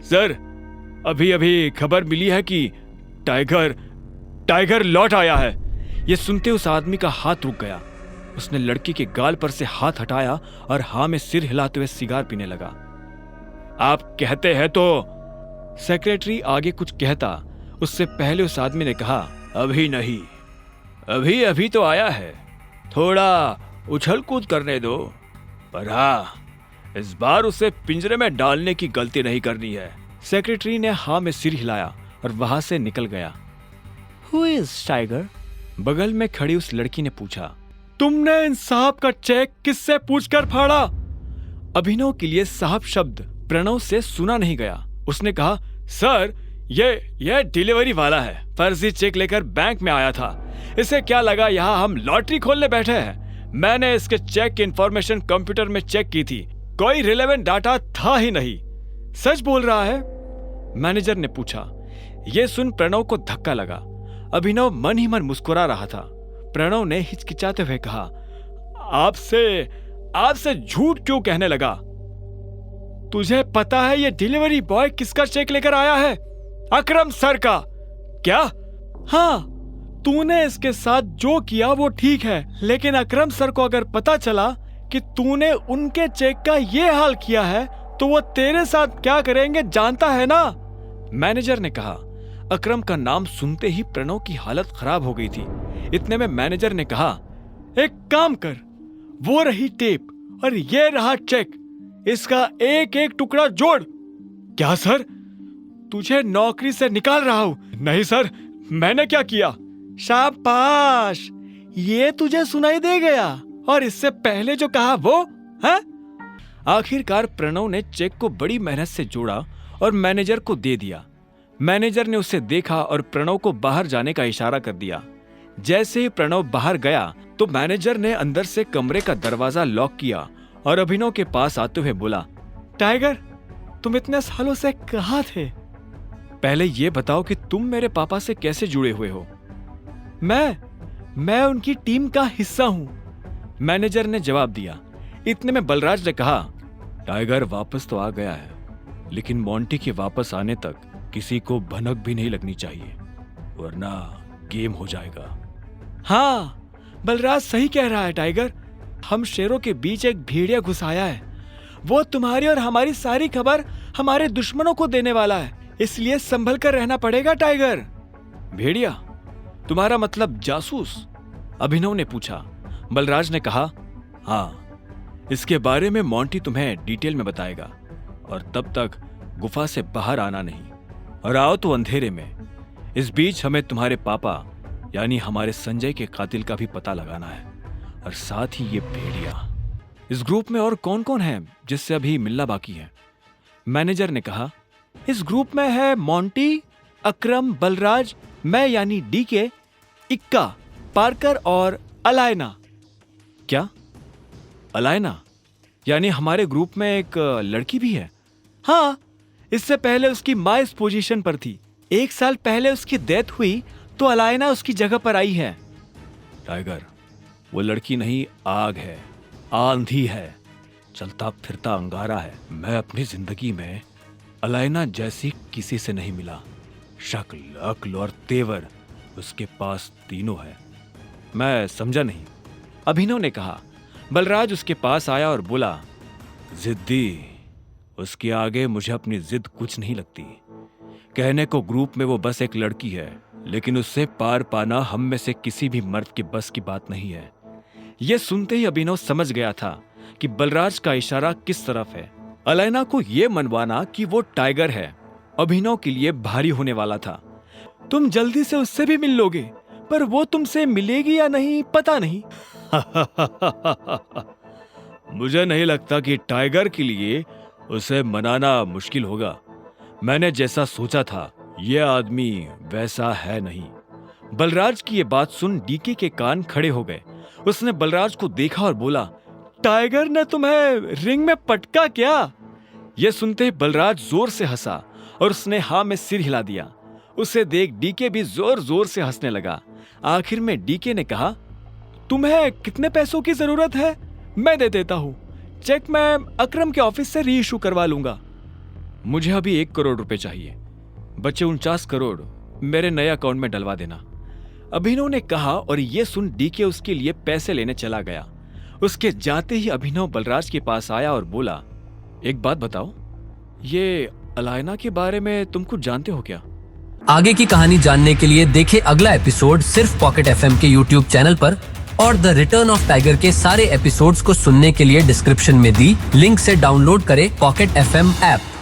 Sir, अभी अभी खबर मिली है कि टाइगर लौट आया है। यह सुनते उस आदमी का हाथ रुक गया। उसने लड़की के गाल पर से हाथ हटाया और हाँ में सिर हिलाते हुए सिगार पीने लगा। आप कहते हैं तो? सेक्रेटरी आगे कुछ कहता, उससे पहले उस आदमी ने कहा, अभी नहीं, अभी अभी तो आया है, थोड़ा उछल कूद करने दो, पर हाँ, इस बार उसे पिंजरे में डालने की गलती नहीं करनी है। सेक्रेटरी ने हाँ में सिर हिलाया और वहां से निकल गया। Who is tiger? बगल में खड़ी उस लड़की ने पूछा। तुमने इन साहब का चेक किससे पूछकर फाड़ा? अभिनव के लिए साहब शब्द प्रणव से सुना नहीं गया। उसने कहा, सर, ये डिलीवरी वाला है, फर्जी चेक लेकर बैंक में आया था। इसे क्या लगा यहाँ हम लॉटरी खोलने बैठे हैं? मैंने इसके चेक की इंफॉर्मेशन कंप्यूटर में चेक की थी, कोई रिलेवेंट डाटा था ही नहीं। सच बोल रहा है? मैनेजर ने पूछा। यह सुन प्रणव को धक्का लगा। अभिनव मन ही मन मुस्कुरा रहा था। प्रणव ने हिचकिचाते हुए कहा, आपसे झूठ क्यों कहने लगा? तुझे पता है ये डिलीवरी बॉय किसका चेक लेकर आया है? अकरम सर का। क्या? हाँ, तूने इसके साथ जो किया वो ठीक है, लेकिन अकरम सर को अगर पता चला कि तूने उनके चेक का ये हाल किया है तो वो तेरे साथ क्या करेंगे जानता है ना? मैनेजर ने कहा। अकरम का नाम सुनते ही प्रणव की हालत खराब हो गई थी। इतने में मैनेजर ने कहा, एक काम कर, वो रही टेप और ये रहा चेक, इसका एक एक टुकड़ा जोड़। क्या सर, तुझे नौकरी से निकाल रहा हूं? नहीं सर, मैंने क्या किया? शाबाश, ये तुझे सुनाई दे गया, और इससे पहले जो कहा वो है? आखिरकार प्रणव ने चेक को बड़ी मेहनत से जोड़ा और मैनेजर को दे दिया। मैनेजर ने उसे देखा और प्रणव को बाहर जाने का इशारा कर दिया। जैसे ही प्रणव बाहर गया तो मैनेजर ने अंदर से कमरे का दरवाजा लॉक किया और अभिनव के पास आते हुए बोला, टाइगर, तुम इतने सालों से कहाँ थे? पहले ये बताओ कि तुम मेरे पापा से कैसे जुड़े हुए हो? मैं उनकी टीम का हिस्सा हूं, मैनेजर ने जवाब दिया। इतने में बलराज ने कहा, टाइगर वापस तो आ गया है, लेकिन मोंटी के वापस आने तक किसी को भनक भी नहीं लगनी चाहिए, वरना गेम हो जाएगा। हाँ, बलराज सही कह रहा है टाइगर, हम शेरों के बीच एक भेड़िया घुस आया है। वो तुम्हारी और हमारी सारी खबर हमारे दुश्मनों को देने वाला है, इसलिए संभल कर रहना पड़ेगा टाइगर। भेड़िया? तुम्हारा मतलब जासूस? अभिनव ने पूछा। बलराज ने कहा, हाँ, इसके बारे में मोंटी तुम्हें डिटेल में बताएगा, और तब तक गुफा से बाहर आना नहीं, और आओ तो अंधेरे में। इस बीच हमें तुम्हारे पापा यानी हमारे संजय के कातिल का भी पता लगाना है, और साथ ही ये भेड़िया। इस ग्रुप में और कौन कौन है जिससे अभी मिलना बाकी है? मैनेजर ने कहा, इस ग्रुप में है मोंटी, अकरम, बलराज, मैं यानी डीके, इक्का, पार्कर और अलायना। क्या? अलायना? यानी हमारे ग्रुप में एक लड़की भी है? हाँ, इससे पहले उसकी माँ इस पोजीशन पर थी। 1 साल पहले उसकी डेथ हुई तो अलायना उसकी जगह पर आई है। टाइगर, वो लड़की नहीं, आग है, आंधी है, चलता फिरता अंगारा है। मैं अपनी जिंदगी में अलायना जैसी किसी से नहीं मिला। शक्ल, अक्ल और तेवर उसके पास तीनों है। मैं समझा नहीं, अभिनव ने कहा। बलराज उसके पास आया और बोला, जिद्दी, उसके आगे मुझे अपनी जिद कुछ नहीं लगती। कहने को ग्रुप में वो बस एक लड़की है, लेकिन उससे पार पाना हम में से किसी भी मर्द के बस की बात नहीं है। यह सुनते ही अभिनव समझ गया था कि बलराज का इशारा किस तरफ है। अलायना को यह मनवाना कि वो टाइगर है अभिनव के लिए भारी होने वाला था। तुम जल्दी से उससे भी मिल लोगे, पर वो तुमसे मिलेगी या नहीं पता नहीं। मुझे नहीं लगता कि टाइगर के लिए उसे मनाना मुश्किल होगा। मैंने जैसा सोचा था यह आदमी वैसा है नहीं। बलराज की यह बात सुन डीके के कान खड़े हो गए। उसने बलराज को देखा और बोला, टाइगर ने तुम्हें रिंग में पटका क्या? यह सुनते ही बलराज जोर से हंसा और उसने हाँ में सिर हिला दिया। उसे देख डीके भी जोर जोर से हंसने लगा। आखिर में डीके ने कहा, तुम्हें कितने पैसों की जरूरत है? मैं दे देता हूं। चेक मैं अकरम के ऑफिस से री इशू करवा लूंगा। मुझे अभी 1 करोड़ रुपए चाहिए, बचे 49 करोड़ मेरे नए अकाउंट में डलवा देना। अभिनव ने कहा और ये सुन डीके उसके लिए पैसे लेने चला गया। उसके जाते ही अभिनव बलराज के पास आया और बोला, एक बात बताओ, ये अलायना के बारे में तुम कुछ जानते हो क्या? आगे की कहानी जानने के लिए देखें अगला एपिसोड सिर्फ पॉकेट एफएम के यूट्यूब चैनल पर, और द रिटर्न ऑफ टाइगर के सारे एपिसोड्स को सुनने के लिए डिस्क्रिप्शन में दी लिंक से डाउनलोड करें पॉकेट एफएम ऐप।